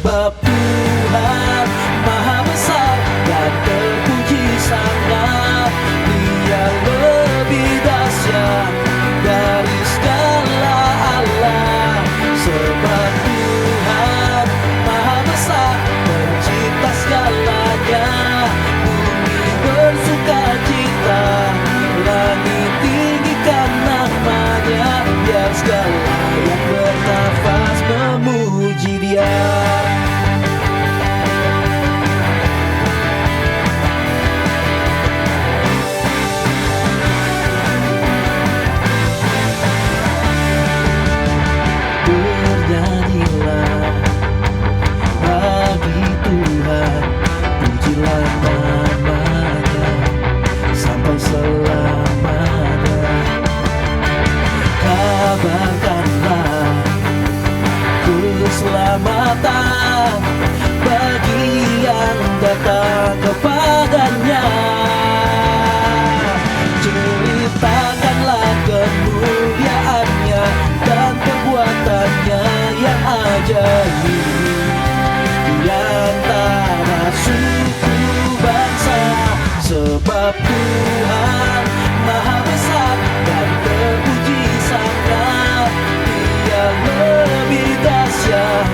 Sebab Tuhan Maha Besar dan terpuji sangat. Dia lebih dahsyat dari segala Allah. Sebab Tuhan Maha Besar pencipta segalanya. Bumi bersukacita, langit tinggikan namanya. Biar segala yang bernafas memuji Dia. Bernyanyilah bagi Tuhan, pujilah namanya sampai selamanya. Kabarkanlah keselamatan bagi yang datang kepadanya. Ceritakanlah kemuliaannya dan perbuatannya yang ajaib di antara suku bangsa. Sebab Tuhan Maha Besar dan terpuji sangat. Dia lebih dahsyat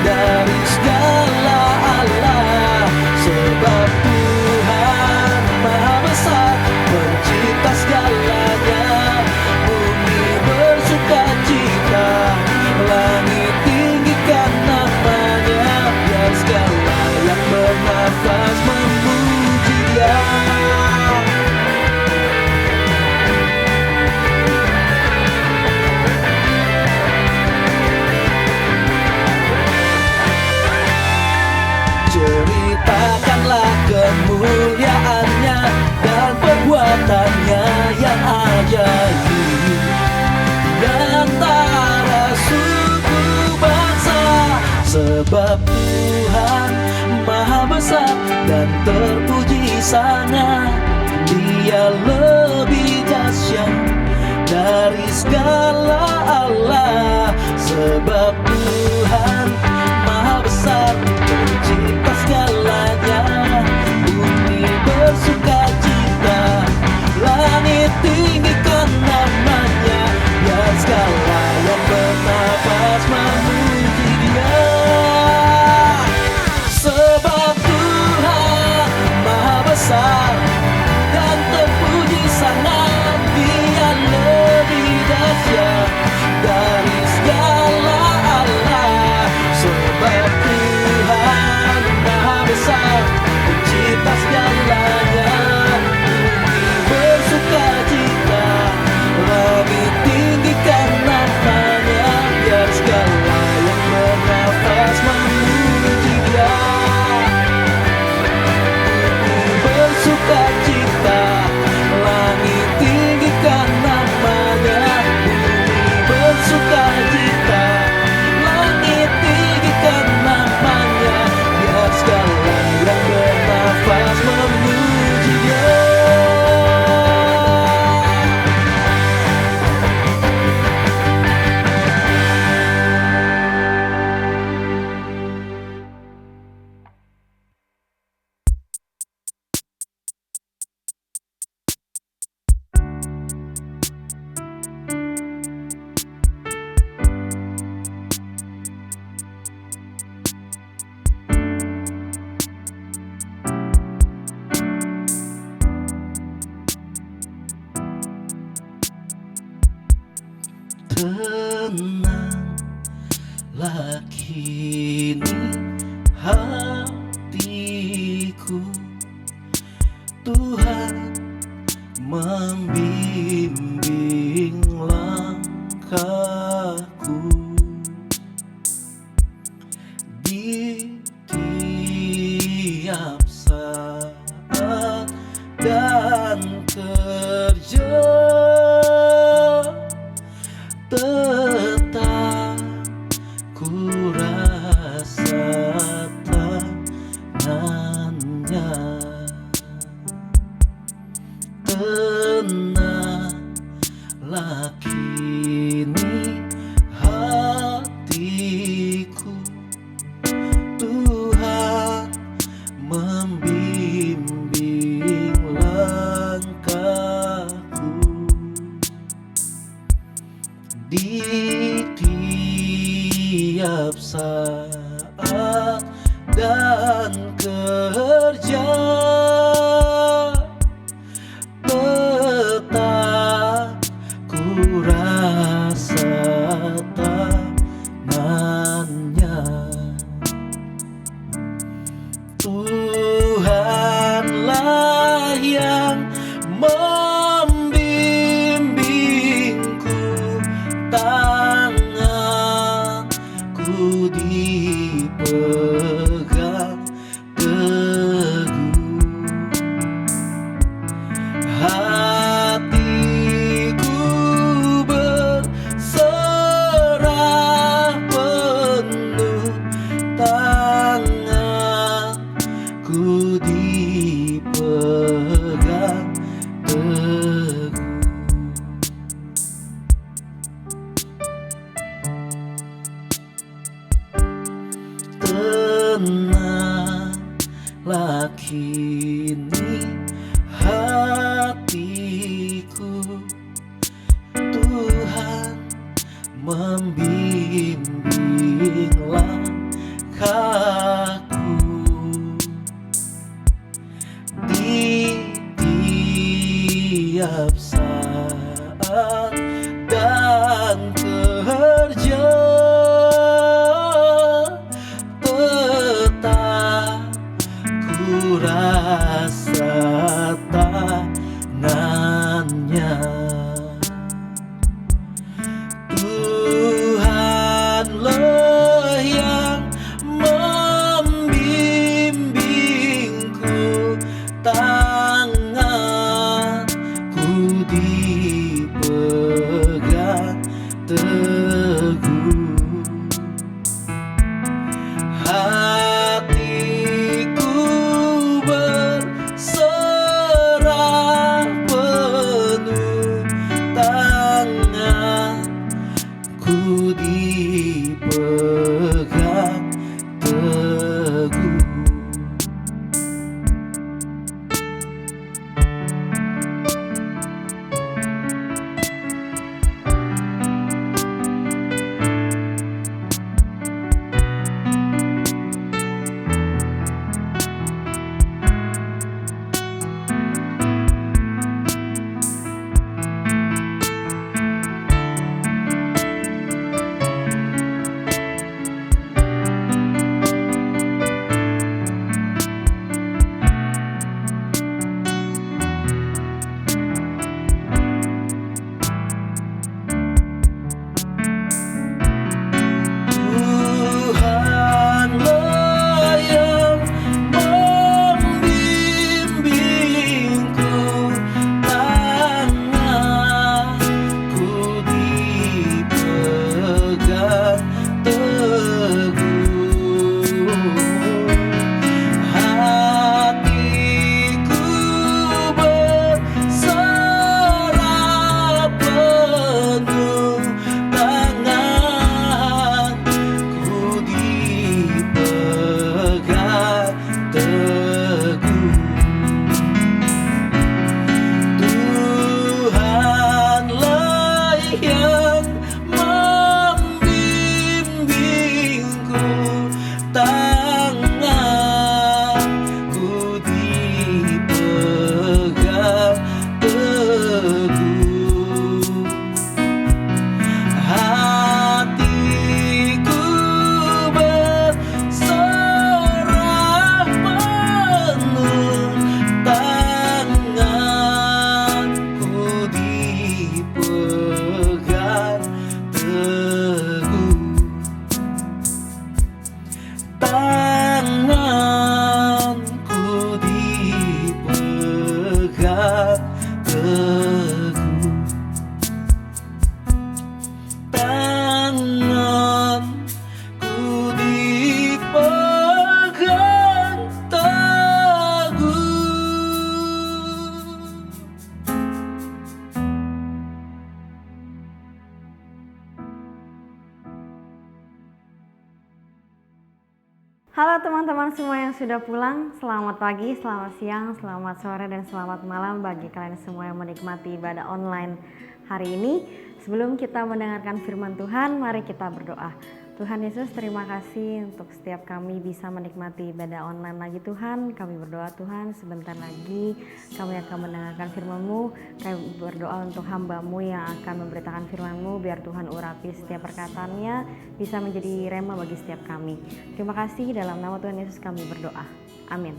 dari segala Allah. Sebab Tuhan Maha Besar pencipta segalanya. Bumi bersukacita, langit tinggikan namanya. Biar segala yang bernafas memuji Dia. Ceritakanlah kemuliaannya dan perbuatannya yang ajaib di antara suku bangsa. Sebab Tuhan Maha Besar dan terpuji sangat. Dia lebih dahsyat dari segala Allah. Sebab Tuhan Maha Besar pencipta segalanya. Bumi bersukacita, langit tinggikan namanya. Biar segala yang bernafas memuji Dia. Sebab Tuhan Maha Besar dan terpuji sangat. Dia lebih dahsyat dari segala Allah. Sebab Tuhan Maha Besar pencipta segalanya. Bumi bersukacita, langit tinggikan namanya. Biar segala yang bernafas memuji Dia. Bumi bersukacita, langit tinggikan namanya. Bumi bersukacita, langit tinggikan namanya. Biar segala yang bernafas memuji Dia. Tenanglah kini hatiku. Tuhan membimbing langkahku di tiap saat dan kerja. Tetap ku rasa tangannya. Tenanglah kini hatiku. saat dan kerja, tetap ku rasa tangannya. Tuhanlah yang membimbingku, tanganku dipegang teguh, hatiku berserah penuh, tanganku dipegang teguh. Tenanglah kini hatiku, Tuhan membimbing langkahku. Di tiap saat dan kerja, tetap ku rasa tangannya. Tuhanlah yang membimbingku, tanganku dipegang teguh, hatiku berserah penuh, tanganku dipegang teguh. Tuhanlah yang membimbingku, tanganku dipegang teguh, hatiku berserah penuh, tanganku dipegang teguh. Tuhanlah yang membimbingku, tanganku dipegang teguh, hatiku berserah penuh, tanganku dipegang teguh, tanganku dipegang teguh, tanganku dipegang teguh. Halo teman-teman semua yang sudah pulang, selamat pagi, selamat siang, selamat sore, dan selamat malam bagi kalian semua yang menikmati ibadah online hari ini. Sebelum kita mendengarkan firman Tuhan, mari kita berdoa. Tuhan Yesus, terima kasih untuk setiap kami bisa menikmati ibadah online lagi Tuhan. Kami berdoa Tuhan, sebentar lagi kami akan mendengarkan firman-Mu. Kami berdoa untuk hamba-Mu yang akan memberitakan firman-Mu, biar Tuhan urapi setiap perkataannya bisa menjadi rema bagi setiap kami. Terima kasih, dalam nama Tuhan Yesus kami berdoa. Amin.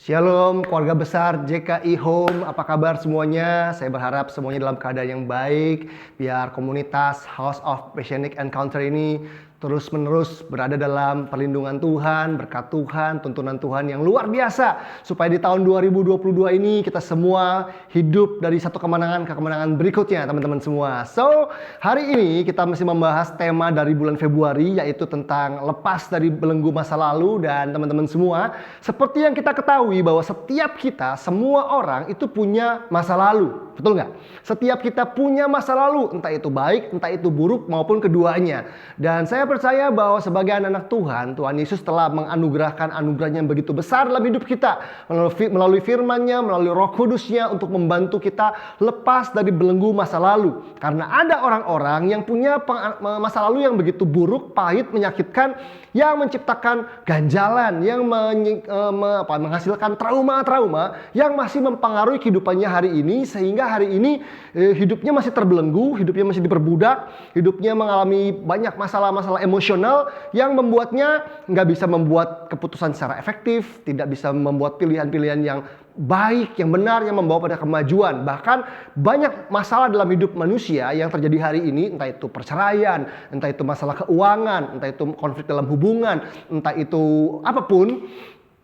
Shalom keluarga besar JKI Home, apa kabar semuanya? Saya berharap semuanya dalam keadaan yang baik, biar komunitas House of Messianic Encounter ini terus-menerus berada dalam perlindungan Tuhan, berkat Tuhan, tuntunan Tuhan yang luar biasa, supaya di tahun 2022 ini kita semua hidup dari satu kemenangan ke kemenangan berikutnya, teman-teman semua. So, hari ini kita masih membahas tema dari bulan Februari, yaitu tentang lepas dari belenggu masa lalu. Dan teman-teman semua, seperti yang kita ketahui bahwa setiap kita, semua orang itu punya masa lalu. Betul nggak? Setiap kita punya masa lalu, entah itu baik, entah itu buruk, maupun keduanya. Dan saya percaya bahwa sebagai anak-anak Tuhan, Tuhan Yesus telah menganugerahkan anugerahnya yang begitu besar dalam hidup kita, melalui firman-Nya, melalui Roh Kudus-Nya, untuk membantu kita lepas dari belenggu masa lalu. Karena ada orang-orang yang punya masa lalu yang begitu buruk, pahit, menyakitkan, yang menciptakan ganjalan, yang menghasilkan trauma-trauma yang masih mempengaruhi kehidupannya hari ini, sehingga hari ini hidupnya masih terbelenggu, hidupnya masih diperbudak, hidupnya mengalami banyak masalah-masalah emosional yang membuatnya nggak bisa membuat keputusan secara efektif, tidak bisa membuat pilihan-pilihan yang baik, yang benar, yang membawa pada kemajuan. Bahkan banyak masalah dalam hidup manusia yang terjadi hari ini, entah itu perceraian, entah itu masalah keuangan, entah itu konflik dalam hubungan, entah itu apapun,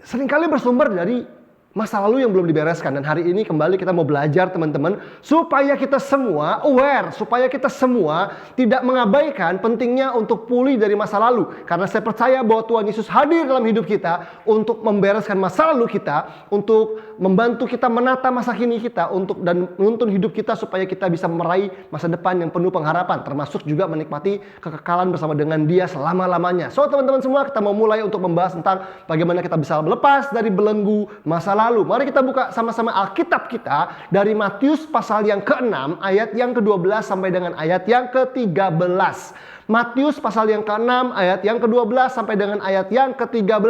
seringkali bersumber dari masa lalu yang belum dibereskan. Dan hari ini kembali kita mau belajar teman-teman, supaya kita semua aware, supaya kita semua tidak mengabaikan pentingnya untuk pulih dari masa lalu. Karena saya percaya bahwa Tuhan Yesus hadir dalam hidup kita untuk membereskan masa lalu kita, untuk membantu kita menata masa kini kita, dan menuntun hidup kita supaya kita bisa meraih masa depan yang penuh pengharapan, termasuk juga menikmati kekekalan bersama dengan Dia selama-lamanya. So teman-teman semua, kita mau mulai untuk membahas tentang bagaimana kita bisa lepas dari belenggu masa lalu. Mari kita buka sama-sama Alkitab kita dari Matius pasal yang ke-6 ayat yang ke-12 sampai dengan ayat yang ke-13. Matius pasal yang ke-6 ayat yang ke-12 sampai dengan ayat yang ke-13.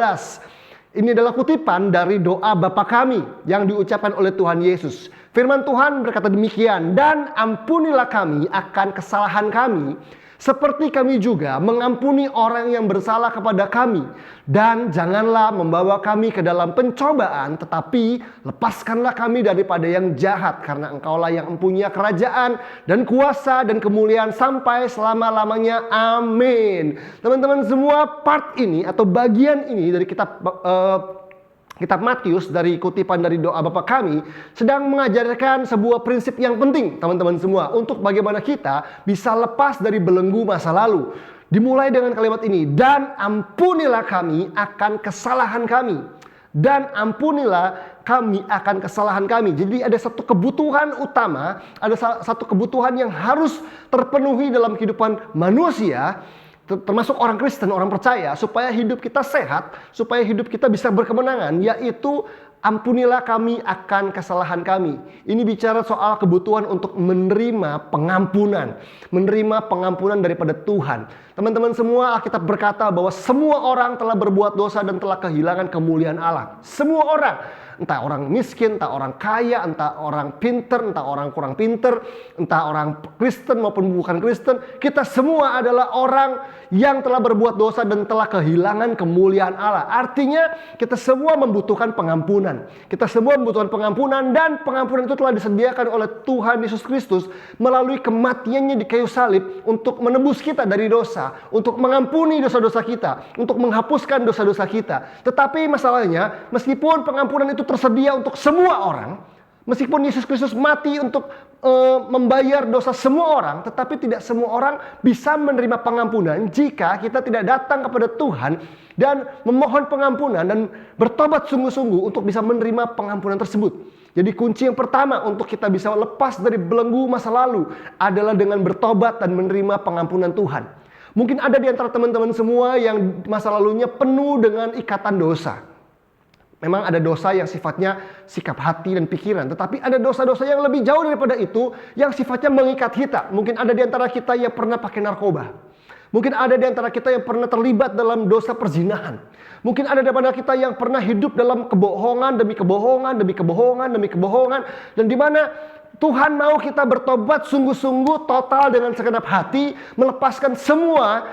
Ini adalah kutipan dari doa Bapa kami yang diucapkan oleh Tuhan Yesus. Firman Tuhan berkata demikian, "Dan ampunilah kami akan kesalahan kami, seperti kami juga mengampuni orang yang bersalah kepada kami. Dan janganlah membawa kami ke dalam pencobaan, tetapi lepaskanlah kami daripada yang jahat. Karena Engkaulah yang mempunyai kerajaan dan kuasa dan kemuliaan sampai selama-lamanya. Amin." Teman-teman semua, part ini atau bagian ini dari kitab Matius, dari kutipan dari doa Bapa kami, sedang mengajarkan sebuah prinsip yang penting teman-teman semua, untuk bagaimana kita bisa lepas dari belenggu masa lalu. Dimulai dengan kalimat ini, "Dan ampunilah kami akan kesalahan kami." Dan ampunilah kami akan kesalahan kami. Jadi ada satu kebutuhan utama, ada satu kebutuhan yang harus terpenuhi dalam kehidupan manusia, termasuk orang Kristen, orang percaya, supaya hidup kita sehat, supaya hidup kita bisa berkemenangan, yaitu ampunilah kami akan kesalahan kami. Ini bicara soal kebutuhan untuk menerima pengampunan daripada Tuhan. Teman-teman semua, Alkitab berkata bahwa semua orang telah berbuat dosa dan telah kehilangan kemuliaan Allah. Semua orang. Entah orang miskin, entah orang kaya, entah orang pinter, entah orang kurang pinter, entah orang Kristen maupun bukan Kristen. Kita semua adalah orang yang telah berbuat dosa dan telah kehilangan kemuliaan Allah. Artinya kita semua membutuhkan pengampunan. Kita semua membutuhkan pengampunan, dan pengampunan itu telah disediakan oleh Tuhan Yesus Kristus melalui kematiannya di kayu salib untuk menebus kita dari dosa, untuk mengampuni dosa-dosa kita, untuk menghapuskan dosa-dosa kita. Tetapi masalahnya, meskipun pengampunan itu tersedia untuk semua orang, meskipun Yesus Kristus mati untuk membayar dosa semua orang, tetapi tidak semua orang bisa menerima pengampunan jika kita tidak datang kepada Tuhan dan memohon pengampunan dan bertobat sungguh-sungguh untuk bisa menerima pengampunan tersebut. Jadi kunci yang pertama untuk kita bisa lepas dari belenggu masa lalu adalah dengan bertobat dan menerima pengampunan Tuhan. Mungkin ada di antara teman-teman semua yang masa lalunya penuh dengan ikatan dosa. Memang ada dosa yang sifatnya sikap hati dan pikiran. Tetapi ada dosa-dosa yang lebih jauh daripada itu yang sifatnya mengikat kita. Mungkin ada di antara kita yang pernah pakai narkoba. Mungkin ada di antara kita yang pernah terlibat dalam dosa perzinahan. Mungkin ada di antara kita yang pernah hidup dalam kebohongan demi kebohongan, demi kebohongan, demi kebohongan. Dan di mana Tuhan mau kita bertobat sungguh-sungguh total dengan segenap hati. Melepaskan semua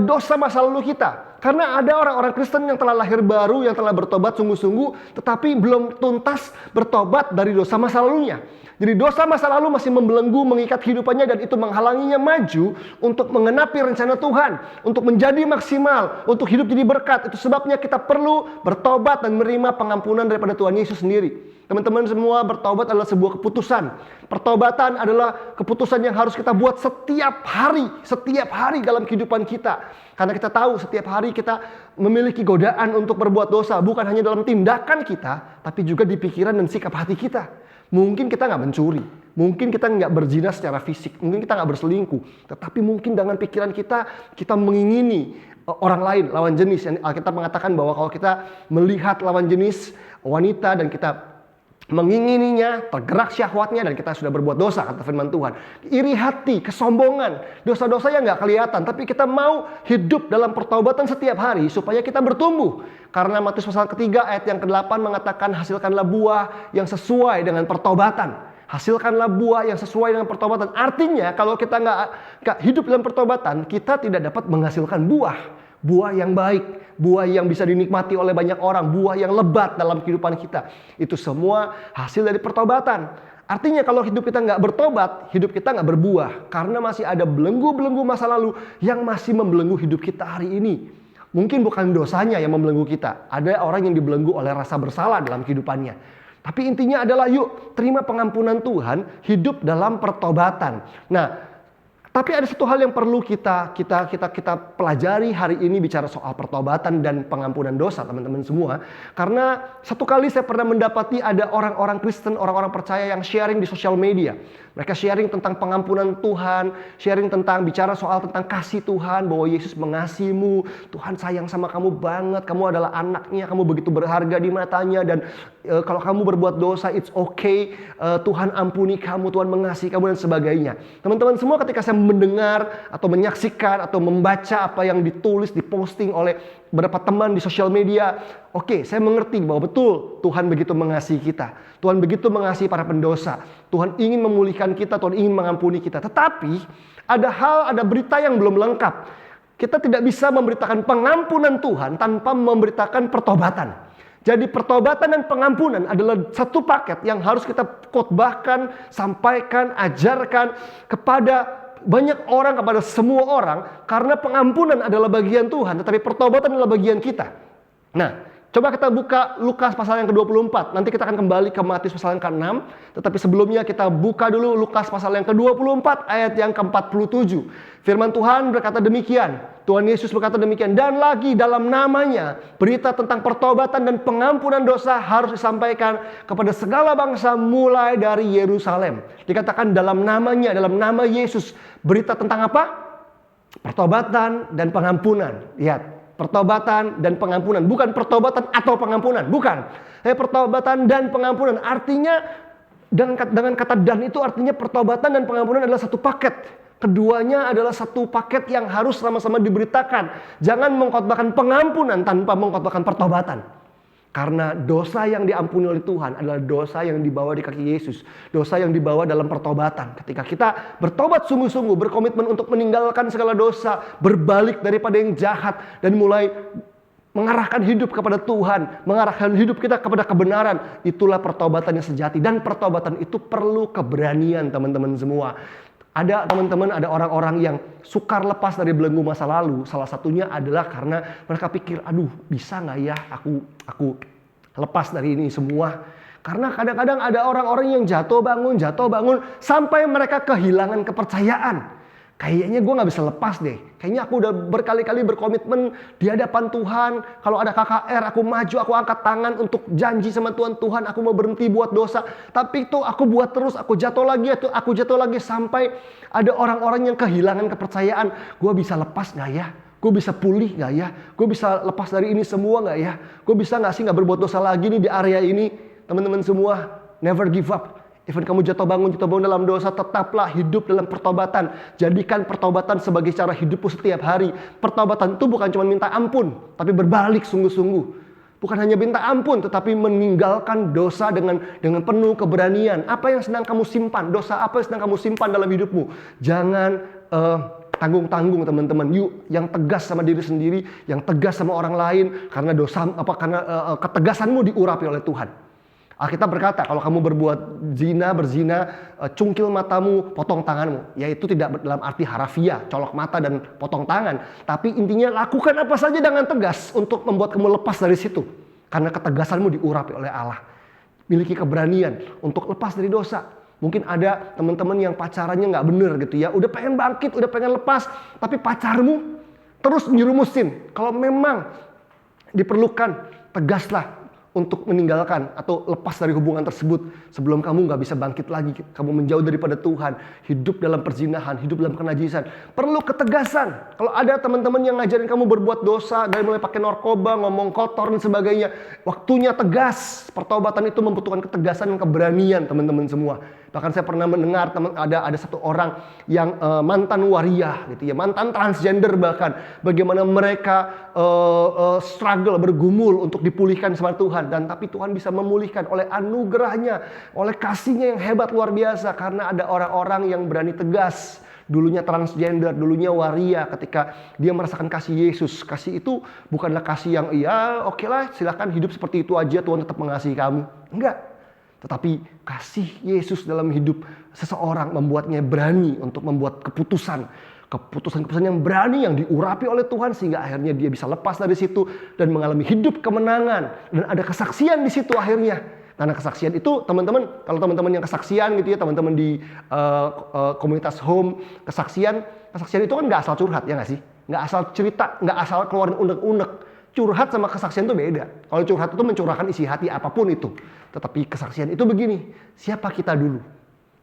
dosa masa lalu kita. Karena ada orang-orang Kristen yang telah lahir baru, yang telah bertobat sungguh-sungguh, tetapi belum tuntas bertobat dari dosa masa lalunya. Jadi dosa masa lalu masih membelenggu, mengikat kehidupannya, dan itu menghalanginya maju untuk mengenapi rencana Tuhan, untuk menjadi maksimal, untuk hidup jadi berkat. Itu sebabnya kita perlu bertobat dan menerima pengampunan daripada Tuhan Yesus sendiri. Teman-teman semua, bertobat adalah sebuah keputusan. Pertobatan adalah keputusan yang harus kita buat setiap hari dalam kehidupan kita. Karena kita tahu setiap hari kita memiliki godaan untuk berbuat dosa. Bukan hanya dalam tindakan kita, tapi juga di pikiran dan sikap hati kita. Mungkin kita nggak mencuri. Mungkin kita nggak berzina secara fisik. Mungkin kita nggak berselingkuh. Tetapi mungkin dengan pikiran kita mengingini orang lain, lawan jenis. Yang Alkitab mengatakan bahwa kalau kita melihat lawan jenis wanita dan kita mengingininya, tergerak syahwatnya, dan kita sudah berbuat dosa, kata firman Tuhan. Iri hati, kesombongan, dosa-dosa yang gak kelihatan, tapi kita mau hidup dalam pertobatan setiap hari supaya kita bertumbuh. Karena Matius pasal ketiga ayat yang ke-8 mengatakan hasilkanlah buah yang sesuai dengan pertobatan. Hasilkanlah buah yang sesuai dengan pertobatan. Artinya kalau kita nggak hidup dalam pertobatan, kita tidak dapat menghasilkan buah. Buah yang baik, buah yang bisa dinikmati oleh banyak orang, buah yang lebat dalam kehidupan kita. Itu semua hasil dari pertobatan. Artinya kalau hidup kita nggak bertobat, hidup kita nggak berbuah. Karena masih ada belenggu-belenggu masa lalu yang masih membelenggu hidup kita hari ini. Mungkin bukan dosanya yang membelenggu kita. Ada orang yang dibelenggu oleh rasa bersalah dalam kehidupannya. Tapi intinya adalah yuk terima pengampunan Tuhan, hidup dalam pertobatan. Nah, tapi ada satu hal yang perlu kita pelajari hari ini bicara soal pertobatan dan pengampunan dosa, teman-teman semua. Karena satu kali saya pernah mendapati ada orang-orang Kristen, orang-orang percaya yang sharing di sosial media. Mereka sharing tentang pengampunan Tuhan, sharing tentang bicara soal tentang kasih Tuhan, bahwa Yesus mengasihimu, Tuhan sayang sama kamu banget, kamu adalah anaknya, kamu begitu berharga di matanya, dan kalau kamu berbuat dosa, it's okay, Tuhan ampuni kamu, Tuhan mengasihi kamu, dan sebagainya. Teman-teman semua, ketika saya mendengar atau menyaksikan atau membaca apa yang ditulis, diposting oleh beberapa teman di sosial media, oke, saya mengerti bahwa betul Tuhan begitu mengasihi kita. Tuhan begitu mengasihi para pendosa. Tuhan ingin memulihkan kita, Tuhan ingin mengampuni kita. Tetapi ada berita yang belum lengkap. Kita tidak bisa memberitakan pengampunan Tuhan tanpa memberitakan pertobatan. Jadi pertobatan dan pengampunan adalah satu paket yang harus kita khotbahkan, sampaikan, ajarkan kepada banyak orang, kepada semua orang. Karena pengampunan adalah bagian Tuhan, tetapi pertobatan adalah bagian kita. Nah, coba kita buka Lukas pasal yang ke-24. Nanti kita akan kembali ke Matius pasal yang ke-6. Tetapi sebelumnya kita buka dulu Lukas pasal yang ke-24 ayat yang ke-47. Firman Tuhan berkata demikian. Tuhan Yesus berkata demikian. Dan lagi dalam namanya berita tentang pertobatan dan pengampunan dosa harus disampaikan kepada segala bangsa mulai dari Yerusalem. Dikatakan dalam namanya, dalam nama Yesus. Berita tentang apa? Pertobatan dan pengampunan. Lihat. Pertobatan dan pengampunan, bukan pertobatan atau pengampunan, bukan. Pertobatan dan pengampunan artinya dengan kata dan itu artinya pertobatan dan pengampunan adalah satu paket. Keduanya adalah satu paket yang harus sama-sama diberitakan. Jangan mengkhotbahkan pengampunan tanpa mengkhotbahkan pertobatan. Karena dosa yang diampuni oleh Tuhan adalah dosa yang dibawa di kaki Yesus. Dosa yang dibawa dalam pertobatan. Ketika kita bertobat sungguh-sungguh, berkomitmen untuk meninggalkan segala dosa, berbalik daripada yang jahat, dan mulai mengarahkan hidup kepada Tuhan, mengarahkan hidup kita kepada kebenaran, itulah pertobatan yang sejati. Dan pertobatan itu perlu keberanian, teman-teman semua. Ada teman-teman, ada orang-orang yang sukar lepas dari belenggu masa lalu. Salah satunya adalah karena mereka pikir, aduh bisa gak ya aku lepas dari ini semua. Karena kadang-kadang ada orang-orang yang jatuh bangun sampai mereka kehilangan kepercayaan. Kayaknya gue gak bisa lepas deh. Kayaknya aku udah berkali-kali berkomitmen di hadapan Tuhan. Kalau ada KKR aku maju, aku angkat tangan untuk janji sama Tuhan. Tuhan aku mau berhenti buat dosa. Tapi itu aku buat terus, aku jatuh lagi sampai ada orang-orang yang kehilangan kepercayaan. Gue bisa lepas gak ya? Gue bisa pulih nggak ya? Gue bisa lepas dari ini semua nggak ya? Gue bisa nggak sih nggak berbuat dosa lagi nih di area ini? Teman-teman semua, never give up. Even kamu jatuh bangun dalam dosa, tetaplah hidup dalam pertobatan. Jadikan pertobatan sebagai cara hidupmu setiap hari. Pertobatan itu bukan cuma minta ampun, tapi berbalik sungguh-sungguh. Bukan hanya minta ampun, tetapi meninggalkan dosa dengan penuh keberanian. Apa yang sedang kamu simpan? Dosa apa yang sedang kamu simpan dalam hidupmu? Jangan tanggung-tanggung teman-teman. Yuk yang tegas sama diri sendiri, yang tegas sama orang lain, karena ketegasanmu diurapi oleh Tuhan. Alkitab berkata, kalau kamu berbuat berzina, cungkil matamu, potong tanganmu. Yaitu tidak dalam arti harafiah, colok mata dan potong tangan. Tapi intinya lakukan apa saja dengan tegas untuk membuat kamu lepas dari situ. Karena ketegasanmu diurapi oleh Allah. Miliki keberanian untuk lepas dari dosa. Mungkin ada teman-teman yang pacarannya nggak bener gitu ya. Udah pengen bangkit, udah pengen lepas. Tapi pacarmu terus nyerumusin. Kalau memang diperlukan, tegaslah untuk meninggalkan atau lepas dari hubungan tersebut sebelum kamu nggak bisa bangkit lagi. Kamu menjauh daripada Tuhan, hidup dalam perzinahan, hidup dalam kenajisan. Perlu ketegasan. Kalau ada teman-teman yang ngajarin kamu berbuat dosa, dari mulai pakai narkoba, ngomong kotor dan sebagainya, waktunya tegas. Pertobatan itu membutuhkan ketegasan dan keberanian teman-teman semua. Bahkan saya pernah mendengar ada satu orang yang mantan waria gitu ya, mantan transgender bahkan, bagaimana mereka struggle, bergumul untuk dipulihkan sama Tuhan, dan tapi Tuhan bisa memulihkan oleh anugerahnya, oleh kasihnya yang hebat luar biasa, karena ada orang-orang yang berani tegas. Dulunya transgender, dulunya waria, ketika dia merasakan kasih Yesus. Kasih itu bukanlah kasih yang oke lah silakan hidup seperti itu aja, Tuhan tetap mengasihi kamu. Enggak. Tetapi kasih Yesus dalam hidup seseorang membuatnya berani untuk membuat keputusan yang berani, yang diurapi oleh Tuhan, sehingga akhirnya dia bisa lepas dari situ dan mengalami hidup kemenangan, dan ada kesaksian di situ akhirnya. Karena kesaksian itu teman-teman, kalau teman-teman yang kesaksian gitu ya, teman-teman di komunitas home, kesaksian itu kan nggak asal curhat, ya nggak sih? Nggak asal cerita, nggak asal keluarin unek-unek. Curhat sama kesaksian itu beda. Kalau curhat itu mencurahkan isi hati apapun itu. Tetapi kesaksian itu begini, siapa kita dulu?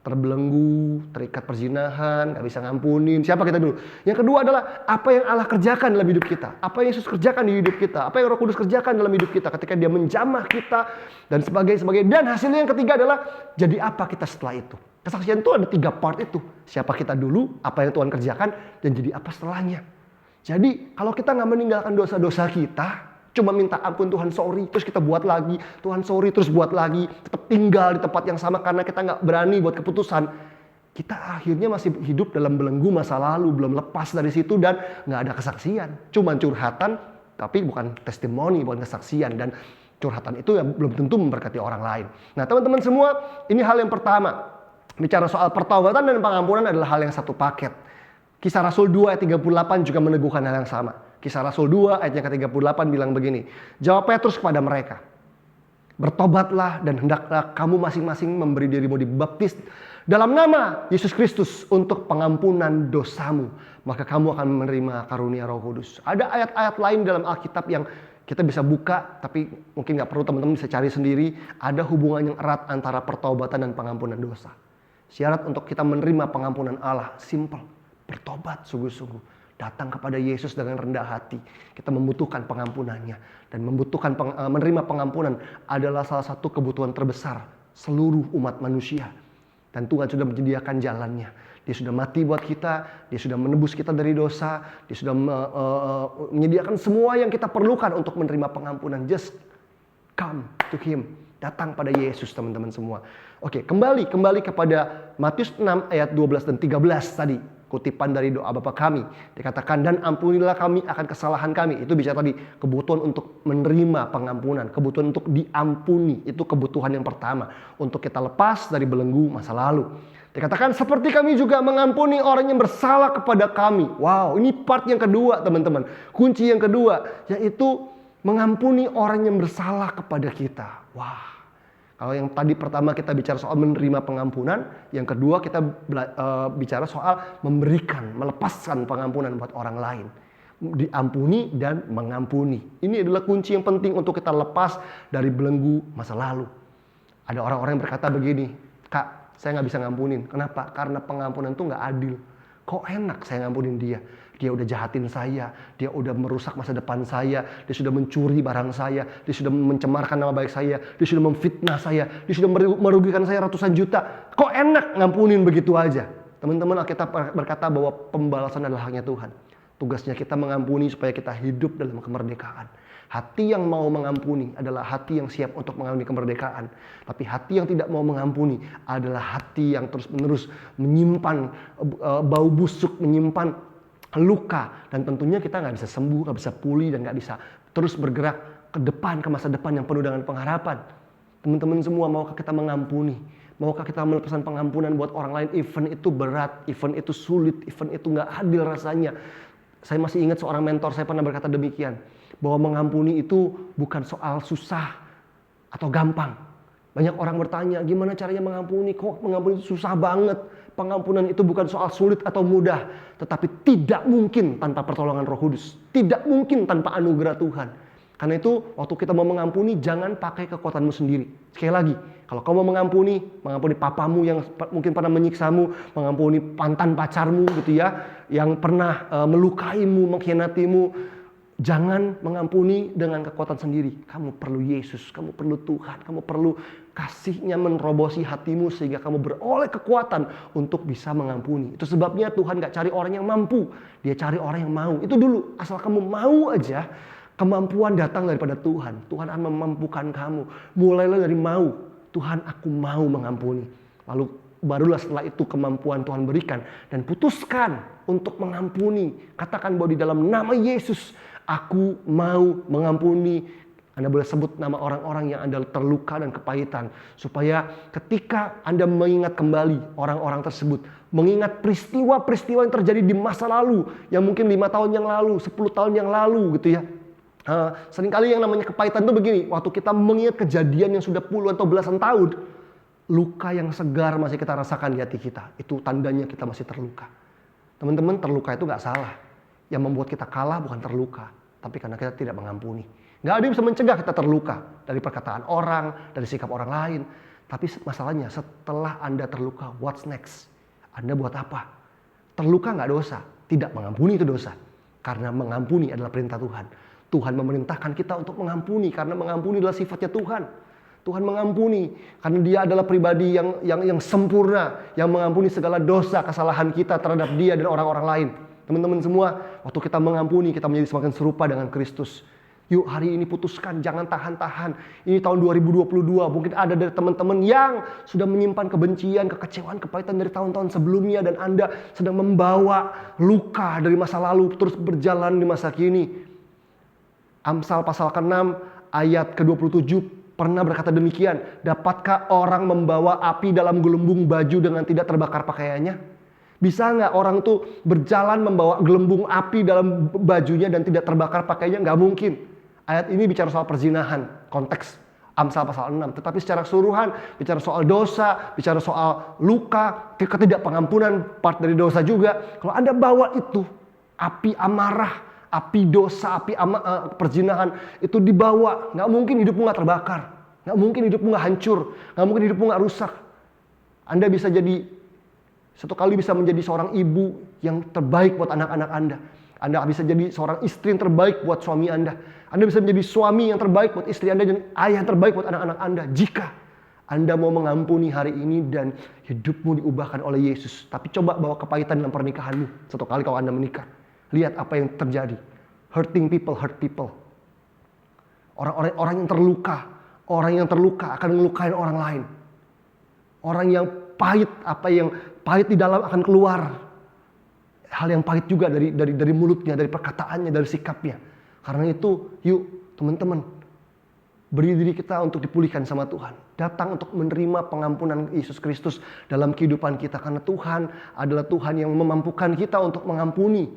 Terbelenggu, terikat perzinahan, gak bisa ngampunin. Siapa kita dulu? Yang kedua adalah apa yang Allah kerjakan dalam hidup kita. Apa yang Yesus kerjakan di hidup kita. Apa yang Roh Kudus kerjakan dalam hidup kita ketika dia menjamah kita dan sebagainya. Dan hasilnya yang ketiga adalah jadi apa kita setelah itu. Kesaksian itu ada 3 part itu. Siapa kita dulu, apa yang Tuhan kerjakan, dan jadi apa setelahnya. Jadi kalau kita nggak meninggalkan dosa-dosa kita, cuma minta ampun Tuhan sorry, terus kita buat lagi, Tuhan sorry, terus buat lagi, tetap tinggal di tempat yang sama karena kita nggak berani buat keputusan, kita akhirnya masih hidup dalam belenggu masa lalu, belum lepas dari situ dan nggak ada kesaksian. Cuma curhatan, tapi bukan testimoni, bukan kesaksian, dan curhatan itu yang belum tentu memberkati orang lain. Nah teman-teman semua, ini hal yang pertama. Bicara soal pertobatan dan pengampunan adalah hal yang satu paket. Kisah Rasul 2 ayat 38 juga meneguhkan hal yang sama. Kisah Rasul 2 ayat yang ke-38 bilang begini. Jawab Petrus kepada mereka. Bertobatlah dan hendaklah kamu masing-masing memberi dirimu dibaptis dalam nama Yesus Kristus untuk pengampunan dosamu. Maka kamu akan menerima karunia Roh Kudus. Ada ayat-ayat lain dalam Alkitab yang kita bisa buka, tapi mungkin gak perlu, teman-teman bisa cari sendiri. Ada hubungan yang erat antara pertobatan dan pengampunan dosa. Syarat untuk kita menerima pengampunan Allah simple. Bertobat sungguh-sungguh, datang kepada Yesus dengan rendah hati. Kita membutuhkan pengampunannya, dan menerima pengampunan adalah salah satu kebutuhan terbesar seluruh umat manusia. Dan Tuhan sudah menyediakan jalannya. Dia sudah mati buat kita, dia sudah menebus kita dari dosa, dia sudah menyediakan semua yang kita perlukan untuk menerima pengampunan. Just come to Him, datang pada Yesus teman-teman semua. Oke, kembali kepada Matius 6 ayat 12 dan 13 tadi. Kutipan dari doa Bapa kami. Dikatakan, dan ampunilah kami akan kesalahan kami. Itu bicara tadi kebutuhan untuk menerima pengampunan. Kebutuhan untuk diampuni. Itu kebutuhan yang pertama. Untuk kita lepas dari belenggu masa lalu. Dikatakan, seperti kami juga mengampuni orang yang bersalah kepada kami. Wow, ini part yang kedua teman-teman. Kunci yang kedua, yaitu mengampuni orang yang bersalah kepada kita. Wah. Kalau yang tadi pertama kita bicara soal menerima pengampunan, yang kedua kita bicara soal memberikan, melepaskan pengampunan buat orang lain. Diampuni dan mengampuni. Ini adalah kunci yang penting untuk kita lepas dari belenggu masa lalu. Ada orang-orang yang berkata begini, Kak, saya nggak bisa ngampunin. Kenapa? Karena pengampunan itu nggak adil. Kok enak saya ngampunin dia? Dia udah jahatin saya, dia udah merusak masa depan saya, dia sudah mencuri barang saya, dia sudah mencemarkan nama baik saya, dia sudah memfitnah saya, dia sudah merugikan saya ratusan juta. Kok enak ngampunin begitu aja? Teman-teman, Alkitab berkata bahwa pembalasan adalah haknya Tuhan. Tugasnya kita mengampuni supaya kita hidup dalam kemerdekaan. Hati yang mau mengampuni adalah hati yang siap untuk mengalami kemerdekaan. Tapi hati yang tidak mau mengampuni adalah hati yang terus-menerus menyimpan bau busuk, menyimpan luka. Dan tentunya kita nggak bisa sembuh, nggak bisa pulih, dan nggak bisa terus bergerak ke depan, ke masa depan yang penuh dengan pengharapan. Teman-teman semua, maukah kita mengampuni? Maukah kita melepaskan pengampunan buat orang lain? Even itu berat, even itu sulit, even itu nggak adil rasanya. Saya masih ingat seorang mentor saya pernah berkata demikian, bahwa mengampuni itu bukan soal susah atau gampang. Banyak orang bertanya, gimana caranya mengampuni? Kok mengampuni itu susah banget? Pengampunan itu bukan soal sulit atau mudah, tetapi tidak mungkin tanpa pertolongan Roh Kudus. Tidak mungkin tanpa anugerah Tuhan. Karena itu, waktu kita mau mengampuni, jangan pakai kekuatanmu sendiri. Sekali lagi, kalau kamu mau mengampuni papamu yang mungkin pernah menyiksamu, mengampuni mantan pacarmu gitu ya, yang pernah melukaimu, mengkhianatimu, jangan mengampuni dengan kekuatan sendiri. Kamu perlu Yesus, kamu perlu Tuhan, kamu perlu kasih-Nya menerobosi hatimu sehingga kamu beroleh kekuatan untuk bisa mengampuni. Itu sebabnya Tuhan gak cari orang yang mampu, Dia cari orang yang mau. Itu dulu, asal kamu mau aja, kemampuan datang daripada Tuhan. Tuhan akan memampukan kamu. Mulailah dari mau. Tuhan, aku mau mengampuni. Lalu barulah setelah itu kemampuan Tuhan berikan. Dan putuskan untuk mengampuni. Katakan bahwa di dalam nama Yesus, aku mau mengampuni. Anda boleh sebut nama orang-orang yang Anda terluka dan kepahitan. Supaya ketika Anda mengingat kembali orang-orang tersebut. Mengingat peristiwa-peristiwa yang terjadi di masa lalu. Yang mungkin 5 tahun yang lalu, 10 tahun yang lalu gitu ya. Seringkali yang namanya kepahitan itu begini. Waktu kita mengingat kejadian yang sudah puluhan atau belasan tahun. Luka yang segar masih kita rasakan di hati kita. Itu tandanya kita masih terluka. Teman-teman, terluka itu gak salah. Yang membuat kita kalah bukan terluka. Tapi karena kita tidak mengampuni. Gak ada yang bisa mencegah kita terluka dari perkataan orang, dari sikap orang lain. Tapi masalahnya setelah Anda terluka, what's next? Anda buat apa? Terluka gak dosa, tidak mengampuni itu dosa. Karena mengampuni adalah perintah Tuhan. Tuhan memerintahkan kita untuk mengampuni karena mengampuni adalah sifatnya Tuhan. Tuhan mengampuni karena Dia adalah pribadi yang sempurna, yang mengampuni segala dosa, kesalahan kita terhadap Dia dan orang-orang lain. Teman-teman semua, waktu kita mengampuni, kita menjadi semakin serupa dengan Kristus. Yuk hari ini putuskan, jangan tahan-tahan. Ini tahun 2022, mungkin ada dari teman-teman yang sudah menyimpan kebencian, kekecewaan, kepahitan dari tahun-tahun sebelumnya. Dan Anda sedang membawa luka dari masa lalu terus berjalan di masa kini. Amsal pasal ke-6 ayat ke-27 pernah berkata demikian. Dapatkah orang membawa api dalam gelembung baju dengan tidak terbakar pakaiannya? Bisa nggak orang tuh berjalan membawa gelembung api dalam bajunya dan tidak terbakar pakaiannya? Nggak mungkin. Ayat ini bicara soal perzinahan, konteks Amsal pasal 6. Tetapi secara keseluruhan, bicara soal dosa, bicara soal luka, ketidakpengampunan, part dari dosa juga. Kalau Anda bawa itu, api amarah, api dosa, api perzinahan, itu dibawa. Nggak mungkin hidupmu nggak terbakar. Nggak mungkin hidupmu nggak hancur. Nggak mungkin hidupmu nggak rusak. Anda bisa jadi, satu kali bisa menjadi seorang ibu yang terbaik buat anak-anak Anda. Anda bisa jadi seorang istri yang terbaik buat suami Anda. Anda bisa menjadi suami yang terbaik buat istri Anda dan ayah yang terbaik buat anak-anak Anda. Jika Anda mau mengampuni hari ini dan hidupmu diubahkan oleh Yesus. Tapi coba bawa kepahitan dalam pernikahanmu. Satu kali kalau Anda menikah. Lihat apa yang terjadi. Hurting people, hurt people. Orang yang terluka. Orang yang terluka akan melukai orang lain. Orang yang pahit, apa yang pahit di dalam akan keluar. Hal yang pahit juga dari mulutnya, dari perkataannya, dari sikapnya. Karena itu, yuk teman-teman, beri diri kita untuk dipulihkan sama Tuhan. Datang untuk menerima pengampunan Yesus Kristus dalam kehidupan kita. Karena Tuhan adalah Tuhan yang memampukan kita untuk mengampuni.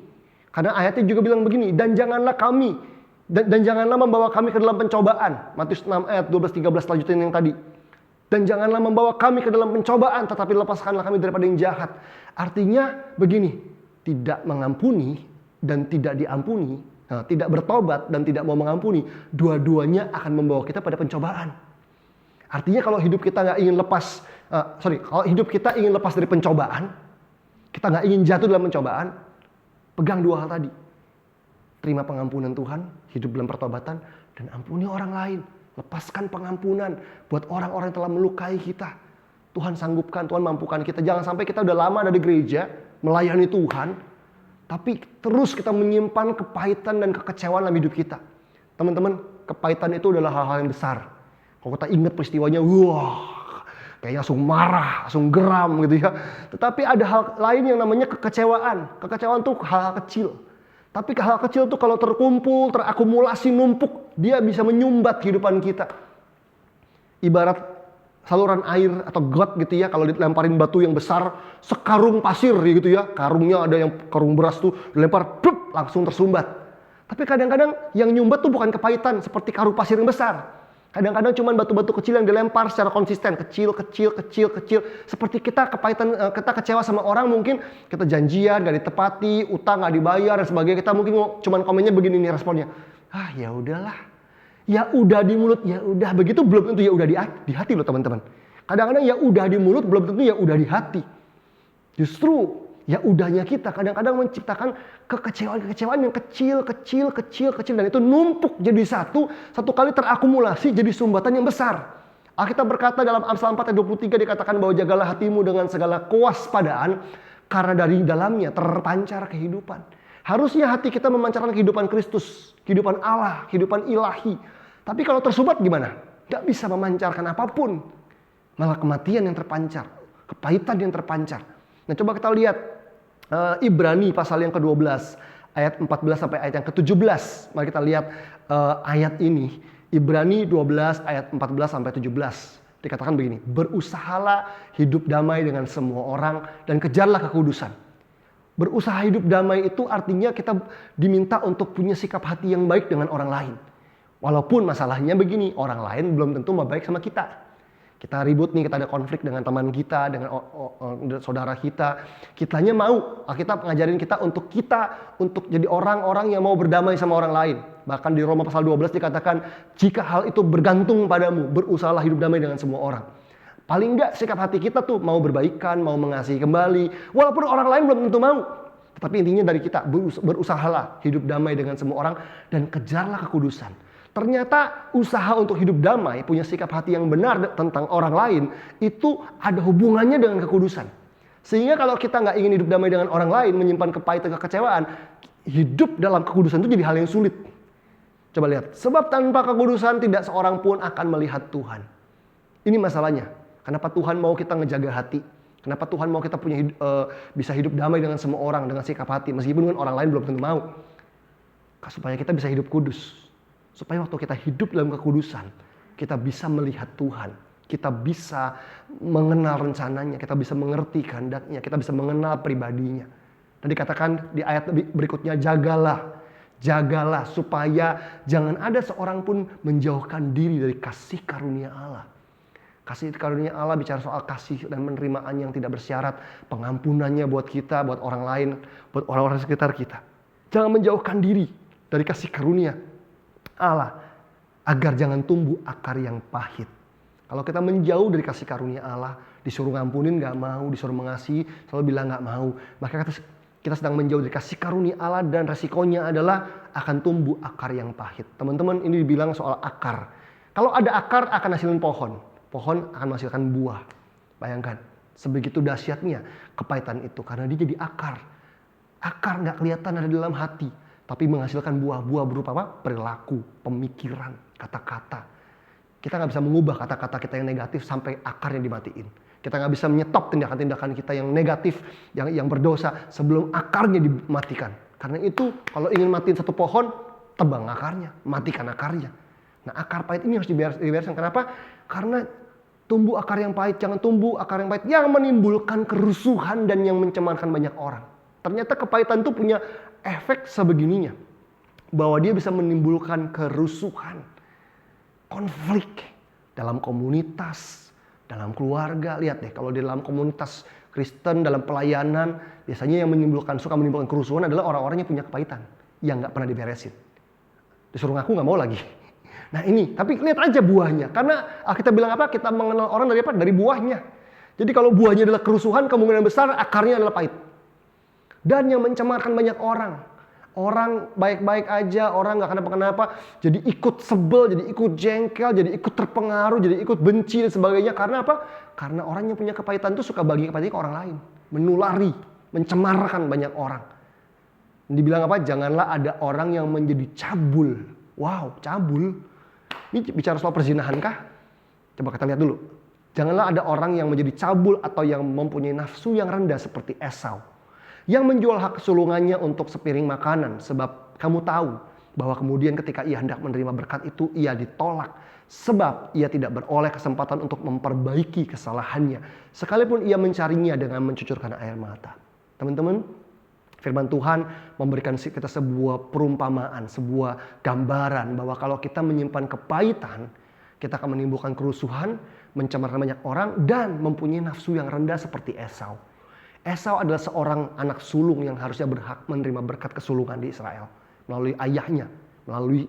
Karena ayatnya juga bilang begini, dan janganlah membawa kami ke dalam pencobaan. Matius 6 ayat 12-13 lanjutin yang tadi. Dan janganlah membawa kami ke dalam pencobaan, tetapi lepaskanlah kami daripada yang jahat. Artinya begini, tidak mengampuni dan tidak diampuni, tidak bertobat dan tidak mau mengampuni, dua-duanya akan membawa kita pada pencobaan. Artinya kalau hidup kita kalau hidup kita ingin lepas dari pencobaan, kita nggak ingin jatuh dalam pencobaan, Pegang dua hal tadi. Terima pengampunan Tuhan, hidup dalam pertobatan, dan ampuni orang lain. Lepaskan pengampunan buat orang-orang yang telah melukai kita. Tuhan sanggupkan, Tuhan mampukan kita. Jangan sampai kita udah lama ada di gereja, melayani Tuhan, tapi terus kita menyimpan kepahitan dan kekecewaan dalam hidup kita. Teman-teman, kepahitan itu adalah hal-hal yang besar. Kalau kita ingat peristiwanya, wah, kayaknya langsung marah, langsung geram gitu ya. Tetapi ada hal lain yang namanya kekecewaan. Kekecewaan itu hal-hal kecil. Tapi hal kecil tuh kalau terkumpul, terakumulasi, numpuk, dia bisa menyumbat kehidupan kita. Ibarat saluran air atau got gitu ya, kalau dilemparin batu yang besar, sekarung pasir gitu ya, karungnya ada yang karung beras tuh, dilempar, plup, langsung tersumbat. Tapi kadang-kadang yang nyumbat tuh bukan kepahitan, seperti karung pasir yang besar. Kadang-kadang cuma batu-batu kecil yang dilempar secara konsisten, kecil. Seperti kita kepahitan, kita kecewa sama orang, mungkin kita janjian gak ditepati, utang gak dibayar dan sebagainya. Kita mungkin cuma komennya begini nih responnya. Ah ya udahlah, ya udah di mulut, ya udah begitu belum tentu ya udah di hati loh teman-teman. Kadang-kadang ya udah di mulut belum tentu ya udah di hati. Justru ya udahnya kita kadang-kadang menciptakan kekecewaan yang kecil dan itu numpuk jadi satu kali terakumulasi jadi sumbatan yang besar. Alkitab berkata dalam Amsal 4 ayat 23 dikatakan bahwa jagalah hatimu dengan segala kewaspadaan karena dari dalamnya terpancar kehidupan. Harusnya hati kita memancarkan kehidupan Kristus, kehidupan Allah, kehidupan ilahi. Tapi kalau tersumbat gimana? Gak bisa memancarkan apapun. Malah kematian yang terpancar, kepahitan yang terpancar. Nah coba kita lihat Ibrani pasal yang ke-12 ayat 14 sampai ayat yang ke-17. Mari kita lihat ayat ini. Ibrani 12 ayat 14 sampai 17. Dikatakan begini, berusahalah hidup damai dengan semua orang dan kejarlah kekudusan. Berusaha hidup damai itu artinya kita diminta untuk punya sikap hati yang baik dengan orang lain. Walaupun masalahnya begini, orang lain belum tentu mau baik sama kita. Kita ribut nih, kita ada konflik dengan teman kita, dengan saudara kita. Kitanya mau, kita ngajarin kita untuk jadi orang-orang yang mau berdamai sama orang lain. Bahkan di Roma pasal 12 dikatakan, jika hal itu bergantung padamu, berusahalah hidup damai dengan semua orang. Paling enggak sikap hati kita tuh mau berbaikan, mau mengasihi kembali. Walaupun orang lain belum tentu mau. Tetapi intinya dari kita, berusahalah hidup damai dengan semua orang dan kejarlah kekudusan. Ternyata usaha untuk hidup damai, punya sikap hati yang benar tentang orang lain, itu ada hubungannya dengan kekudusan. Sehingga kalau kita nggak ingin hidup damai dengan orang lain, menyimpan kepahitan, kekecewaan, hidup dalam kekudusan itu jadi hal yang sulit. Coba lihat, sebab tanpa kekudusan tidak seorang pun akan melihat Tuhan. Ini masalahnya. Kenapa Tuhan mau kita ngejaga hati? Kenapa Tuhan mau kita bisa hidup damai dengan semua orang, dengan sikap hati, meskipun dengan orang lain belum tentu mau. Supaya kita bisa hidup kudus. Supaya waktu kita hidup dalam kekudusan, kita bisa melihat Tuhan. Kita bisa mengenal rencananya, kita bisa mengerti kehendaknya, kita bisa mengenal pribadinya. Dan dikatakan di ayat berikutnya, jagalah supaya jangan ada seorang pun menjauhkan diri dari kasih karunia Allah. Kasih karunia Allah bicara soal kasih dan penerimaan yang tidak bersyarat, pengampunannya buat kita, buat orang lain, buat orang-orang sekitar kita. Jangan menjauhkan diri dari kasih karunia Allah, agar jangan tumbuh akar yang pahit. Kalau kita menjauh dari kasih karunia Allah, disuruh ngampunin gak mau, disuruh mengasihi selalu bilang gak mau, maka kita sedang menjauh dari kasih karunia Allah dan resikonya adalah akan tumbuh akar yang pahit. Teman-teman, ini dibilang soal akar. Kalau ada akar akan hasilin pohon akan menghasilkan buah. Bayangkan, sebegitu dahsyatnya kepahitan itu karena dia jadi akar. Akar gak kelihatan ada di dalam hati, tapi menghasilkan buah-buah berupa apa? Perilaku, pemikiran, kata-kata. Kita nggak bisa mengubah kata-kata kita yang negatif sampai akarnya dimatiin. Kita nggak bisa menyetop tindakan-tindakan kita yang negatif, yang berdosa sebelum akarnya dimatikan. Karena itu kalau ingin matiin satu pohon, tebang akarnya, matikan akarnya. Nah akar pahit ini harus dibereskan. Kenapa? Karena tumbuh akar yang pahit, jangan tumbuh akar yang pahit yang menimbulkan kerusuhan dan yang mencemarkan banyak orang. Ternyata kepahitan itu punya efek sebegininya, bahwa dia bisa menimbulkan kerusuhan, konflik dalam komunitas, dalam keluarga. Lihat deh, kalau di dalam komunitas Kristen, dalam pelayanan, biasanya yang suka menimbulkan kerusuhan adalah orang-orang yang punya kepahitan, yang nggak pernah diberesin. Disuruh ngaku nggak mau lagi. Nah ini, tapi lihat aja buahnya. Karena kita bilang apa? Kita mengenal orang dari apa? Dari buahnya. Jadi kalau buahnya adalah kerusuhan, kemungkinan besar akarnya adalah pahit. dan yang mencemarkan banyak orang. Orang baik-baik aja, orang gak kenapa-kenapa, jadi ikut sebel, jadi ikut jengkel, jadi ikut terpengaruh, jadi ikut benci dan sebagainya. Karena apa? Karena orang yang punya kepahitan itu suka bagi kepahitannya ke orang lain. Menulari, mencemarkan banyak orang. Dibilang apa? Janganlah ada orang yang menjadi cabul. Wow, cabul. Ini bicara soal perzinahan kah? Coba kita lihat dulu. Janganlah ada orang yang menjadi cabul atau yang mempunyai nafsu yang rendah seperti Esau, yang menjual hak kesulungannya untuk sepiring makanan, sebab kamu tahu bahwa kemudian ketika ia hendak menerima berkat itu, ia ditolak, sebab ia tidak beroleh kesempatan untuk memperbaiki kesalahannya, sekalipun ia mencarinya dengan mencucurkan air mata. Teman-teman, firman Tuhan memberikan kita sebuah perumpamaan, sebuah gambaran bahwa kalau kita menyimpan kepahitan, kita akan menimbulkan kerusuhan, mencemarkan banyak orang, dan mempunyai nafsu yang rendah seperti Esau. Esau adalah seorang anak sulung yang harusnya berhak menerima berkat kesulungan di Israel melalui ayahnya, melalui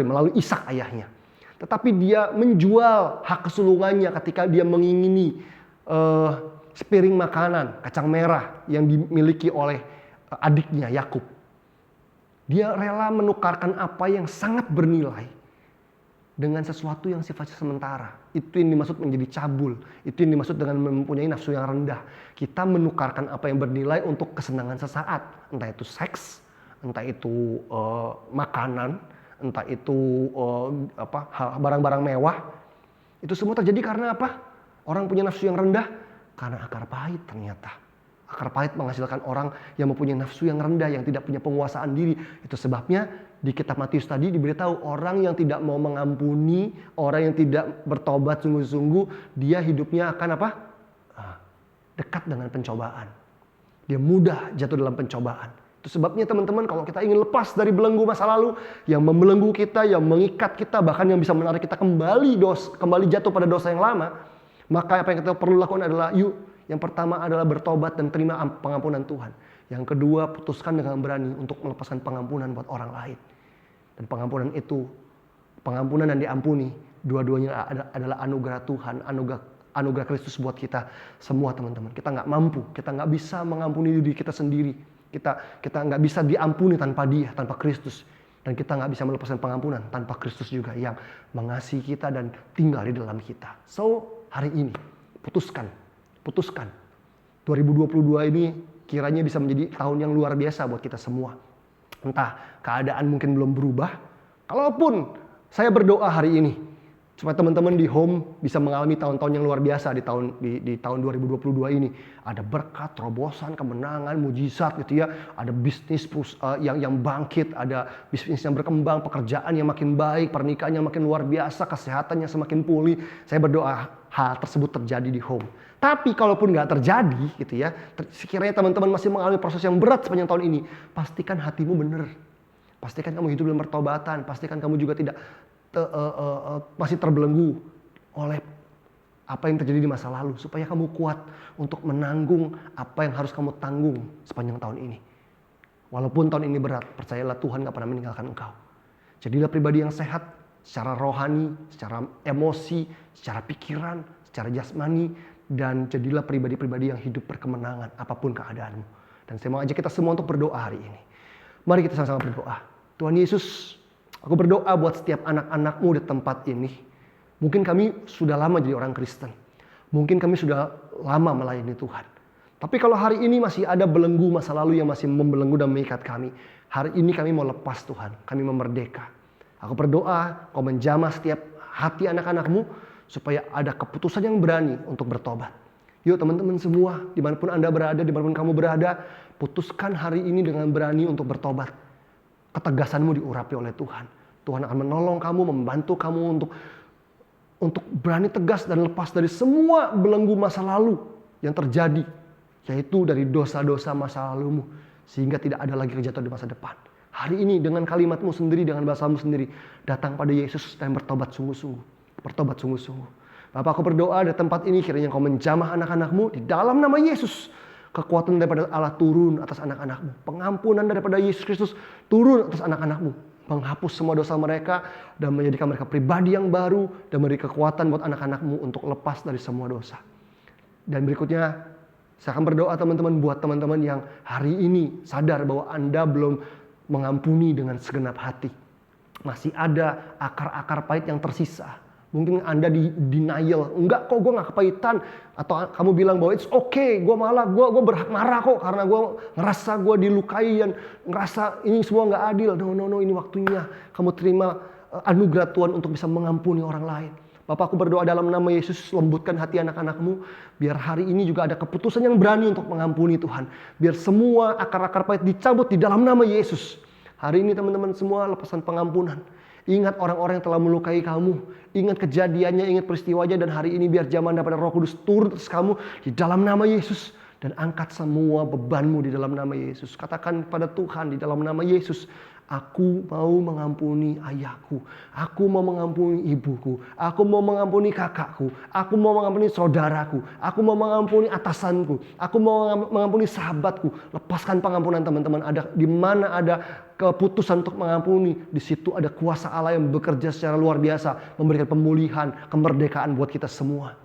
melalui Ishak ayahnya. Tetapi dia menjual hak kesulungannya ketika dia mengingini sepiring makanan kacang merah yang dimiliki oleh adiknya Yakub. Dia rela menukarkan apa yang sangat bernilai dengan sesuatu yang sifatnya sementara. Itu yang dimaksud menjadi cabul. Itu yang dimaksud dengan mempunyai nafsu yang rendah. Kita menukarkan apa yang bernilai untuk kesenangan sesaat. Entah itu seks, entah itu makanan, entah itu barang-barang mewah. Itu semua terjadi karena apa? Orang punya nafsu yang rendah karena akar pahit ternyata. Akar pahit menghasilkan orang yang mempunyai nafsu yang rendah, yang tidak punya penguasaan diri. Itu sebabnya di kitab Matius tadi diberitahu orang yang tidak mau mengampuni, orang yang tidak bertobat sungguh-sungguh, dia hidupnya akan apa? Dekat dengan pencobaan. Dia mudah jatuh dalam pencobaan. Itu sebabnya teman-teman, kalau kita ingin lepas dari belenggu masa lalu yang membelenggu kita, yang mengikat kita, bahkan yang bisa menarik kita kembali jatuh pada dosa yang lama, maka apa yang kita perlu lakukan adalah yang pertama adalah bertobat dan terima pengampunan Tuhan. Yang kedua, putuskan dengan berani untuk melepaskan pengampunan buat orang lain. Dan pengampunan itu, pengampunan dan diampuni, dua-duanya adalah anugerah Tuhan, anugerah Kristus buat kita semua teman-teman. Kita nggak mampu, kita nggak bisa mengampuni diri kita sendiri. Kita nggak bisa diampuni tanpa Dia, tanpa Kristus. Dan kita nggak bisa melepaskan pengampunan tanpa Kristus juga yang mengasihi kita dan tinggal di dalam kita. So, hari ini, putuskan. 2022 ini kiranya bisa menjadi tahun yang luar biasa buat kita semua. Entah keadaan mungkin belum berubah. Kalaupun saya berdoa hari ini supaya teman-teman di home bisa mengalami tahun-tahun yang luar biasa di tahun 2022 ini. Ada berkat, terobosan, kemenangan, mujizat gitu ya. Ada bisnis yang bangkit, ada bisnis yang berkembang, pekerjaan yang makin baik, pernikahan yang makin luar biasa, kesehatan yang semakin pulih. Saya berdoa hal tersebut terjadi di home. Tapi kalaupun nggak terjadi gitu ya, sekiranya teman-teman masih mengalami proses yang berat sepanjang tahun ini, pastikan hatimu benar. Pastikan kamu hidup dalam pertobatan, pastikan kamu juga tidak masih terbelenggu oleh apa yang terjadi di masa lalu, supaya kamu kuat untuk menanggung apa yang harus kamu tanggung sepanjang tahun ini. Walaupun tahun ini berat, percayalah Tuhan gak pernah meninggalkan engkau. Jadilah pribadi yang sehat secara rohani, secara emosi, secara pikiran, secara jasmani, dan jadilah pribadi-pribadi yang hidup berkemenangan apapun keadaanmu. Dan saya mau ajak kita semua untuk berdoa hari ini. Mari kita sama-sama berdoa. Tuhan Yesus, aku berdoa buat setiap anak-anakmu di tempat ini. Mungkin kami sudah lama jadi orang Kristen. Mungkin kami sudah lama melayani Tuhan. Tapi kalau hari ini masih ada belenggu masa lalu yang masih membelenggu dan mengikat kami, hari ini kami mau lepas Tuhan. Kami mau merdeka. Aku berdoa, kau menjamah setiap hati anak-anakmu, supaya ada keputusan yang berani untuk bertobat. Yuk teman-teman semua, dimanapun Anda berada, dimanapun kamu berada, putuskan hari ini dengan berani untuk bertobat. Ketegasanmu diurapi oleh Tuhan. Tuhan akan menolong kamu, membantu kamu untuk berani tegas dan lepas dari semua belenggu masa lalu yang terjadi, yaitu dari dosa-dosa masa lalumu, sehingga tidak ada lagi kejatuhan di masa depan. Hari ini dengan kalimatmu sendiri, dengan bahasamu sendiri, datang pada Yesus dan bertobat sungguh-sungguh. Bertobat sungguh-sungguh. Bapak, aku berdoa di tempat ini kiranya kau menjamah anak-anakmu di dalam nama Yesus. Kekuatan daripada Allah turun atas anak-anakmu. Pengampunan daripada Yesus Kristus turun atas anak-anakmu. Menghapus semua dosa mereka dan menjadikan mereka pribadi yang baru dan memberi kekuatan buat anak-anakmu untuk lepas dari semua dosa. Dan berikutnya, Saya akan berdoa teman-teman buat teman-teman yang hari ini sadar bahwa Anda belum mengampuni dengan segenap hati. Masih ada akar-akar pahit yang tersisa. Mungkin Anda di denial, enggak kok gue gak kepahitan. Atau kamu bilang bahwa it's okay, gue berhak marah kok karena gue ngerasa gue dilukai dan ngerasa ini semua gak adil. No, ini waktunya kamu terima anugerah Tuhan untuk bisa mengampuni orang lain. Bapak, aku berdoa dalam nama Yesus, lembutkan hati anak-anakmu. Biar hari ini juga ada keputusan yang berani untuk mengampuni Tuhan. Biar semua akar-akar pahit dicabut di dalam nama Yesus. Hari ini teman-teman semua lepasan pengampunan. Ingat orang-orang yang telah melukai kamu. Ingat kejadiannya, ingat peristiwanya. Dan hari ini biar zaman daripada Roh Kudus turun atas kamu di dalam nama Yesus. Dan angkat semua bebanmu di dalam nama Yesus. Katakan kepada Tuhan di dalam nama Yesus. Aku mau mengampuni ayahku. Aku mau mengampuni ibuku. Aku mau mengampuni kakakku. Aku mau mengampuni saudaraku. Aku mau mengampuni atasanku. Aku mau mengampuni sahabatku. Lepaskan pengampunan teman-teman. Di mana ada keputusan untuk mengampuni, di situ ada kuasa Allah yang bekerja secara luar biasa, memberikan pemulihan, kemerdekaan buat kita semua.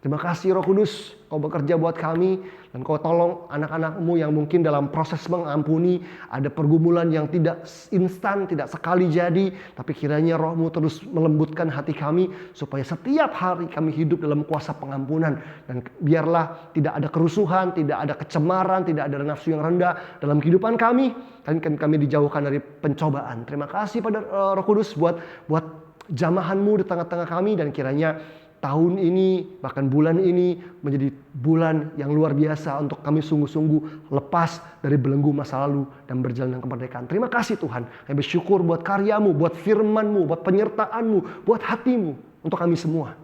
Terima kasih Roh Kudus, kau bekerja buat kami dan kau tolong anak-anakmu yang mungkin dalam proses mengampuni ada pergumulan yang tidak instan, tidak sekali jadi, tapi kiranya Rohmu terus melembutkan hati kami supaya setiap hari kami hidup dalam kuasa pengampunan dan biarlah tidak ada kerusuhan, tidak ada kecemaran, tidak ada nafsu yang rendah dalam kehidupan kami dan kami dijauhkan dari pencobaan. Terima kasih pada Roh Kudus buat jamahanmu di tengah-tengah kami dan kiranya tahun ini, bahkan bulan ini menjadi bulan yang luar biasa untuk kami sungguh-sungguh lepas dari belenggu masa lalu dan berjalan dengan kemerdekaan. Terima kasih Tuhan. Kami bersyukur buat karyamu, buat firman-Mu, buat penyertaan-Mu, buat hati-Mu untuk kami semua.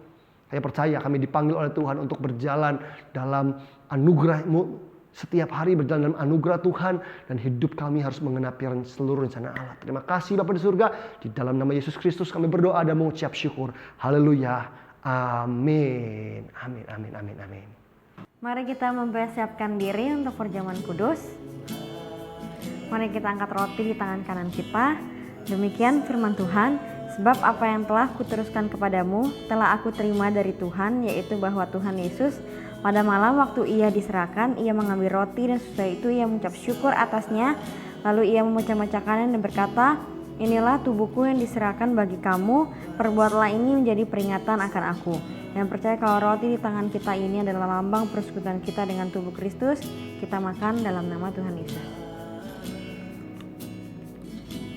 Saya percaya kami dipanggil oleh Tuhan untuk berjalan dalam anugerah-Mu. Setiap hari berjalan dalam anugerah Tuhan dan hidup kami harus menggenapi seluruh rencana Allah. Terima kasih Bapa di surga. Di dalam nama Yesus Kristus kami berdoa dan mengucap syukur. Haleluya. Amin. Amin, amin, amin, amin. Mari kita mempersiapkan diri untuk perjamuan kudus. Mari kita angkat roti di tangan kanan kita. Demikian firman Tuhan. Sebab apa yang telah kuteruskan kepadamu telah aku terima dari Tuhan, yaitu bahwa Tuhan Yesus pada malam waktu ia diserahkan, ia mengambil roti dan sesudah itu ia mengucap syukur atasnya. Lalu ia memecah-mecahkannya dan berkata, inilah tubuhku yang diserahkan bagi kamu, perbuatlah ini menjadi peringatan akan aku. Dan percaya kalau roti di tangan kita ini adalah lambang persekutuan kita dengan tubuh Kristus, kita makan dalam nama Tuhan Yesus.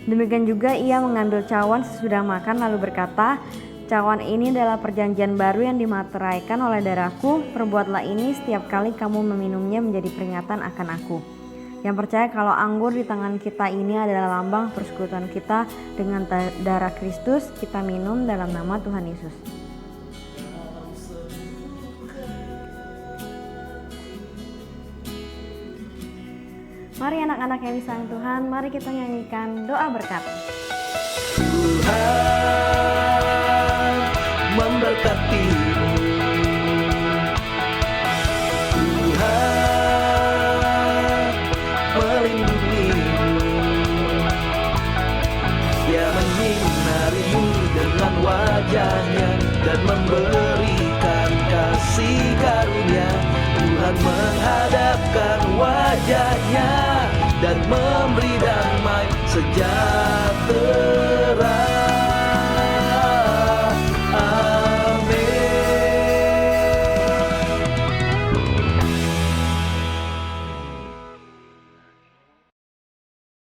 Demikian juga ia mengambil cawan sesudah makan lalu berkata, cawan ini adalah perjanjian baru yang dimateraikan oleh darahku, perbuatlah ini setiap kali kamu meminumnya menjadi peringatan akan aku. Yang percaya kalau anggur di tangan kita ini adalah lambang persekutuan kita dengan darah Kristus, kita minum dalam nama Tuhan Yesus. Mari anak-anak yang disayang Tuhan, mari kita nyanyikan doa berkat. Tuhan memberkatimu. Tuhan melindungimu. Dia menyinarimu dengan wajahnya dan memberikan kasih karunia. Tuhan menghadapkan wajahnya dan memberi damai sejahtera.